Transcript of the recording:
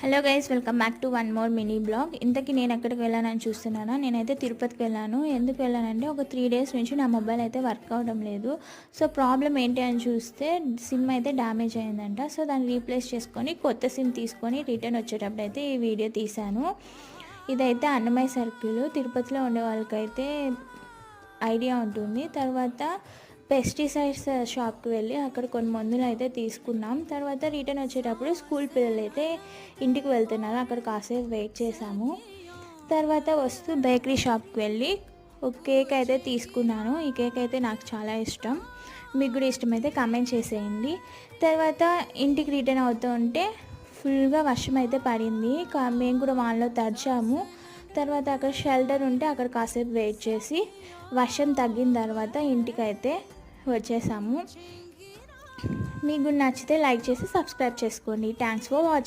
Hello guys, welcome back to one more mini blog. ఇంతకీ నేను ఎక్కడికి వెళ్ళానని చూస్తున్నానా? నేనైతే తిరుపతికి వెళ్ళాను. ఎందుకు వెళ్ళానంటే ఒక 3 డేస్ నుంచి నా మొబైల్ అయితే వర్క్ అవడం లేదు. సో ప్రాబ్లం ఏంటి అని చూస్తే సిమ్ అయితే డ్యామేజ్ అయిందంట. సో దాన్ని రీప్లేస్ చేసుకొని కొత్త సిమ్ తీసుకొని రిటర్న్ వచ్చేటప్పుడు అయితే ఈ వీడియో తీశాను. ఇదైతే అన్నమయ్య సర్కిల్. తిరుపతిలో ఉండే వాళ్ళకైతే ఐడియా ఉంటుంది. తర్వాత పెస్టిసైడ్స్ షాప్కి వెళ్ళి అక్కడ కొన్ని మందులు అయితే తీసుకున్నాం. తర్వాత రిటర్న్ వచ్చేటప్పుడు స్కూల్ పిల్లలు అయితే ఇంటికి వెళ్తున్నారు. అక్కడ కాసేపు వెయిట్ చేసాము. తర్వాత వస్తూ బేకరీ షాప్కి వెళ్ళి ఒక కేక్ అయితే తీసుకున్నాను. ఈ కేక్ అయితే నాకు చాలా ఇష్టం. మీకు కూడా ఇష్టమైతే కామెంట్ చేసేయండి. తర్వాత ఇంటికి రిటర్న్ అవుతూ ఉంటే ఫుల్గా వర్షం అయితే పడింది. మేము కూడా వానలో తడిచాము. తర్వాత అక్కడ షెల్టర్ ఉంటే అక్కడ కాసేపు వెయిట్ చేసి వర్షం తగ్గిన తర్వాత ఇంటికైతే వచ్చేసాము. మీకు నచ్చితే లైక్ చేసి సబ్స్క్రైబ్ చేసుకోండి. Thanks for watching.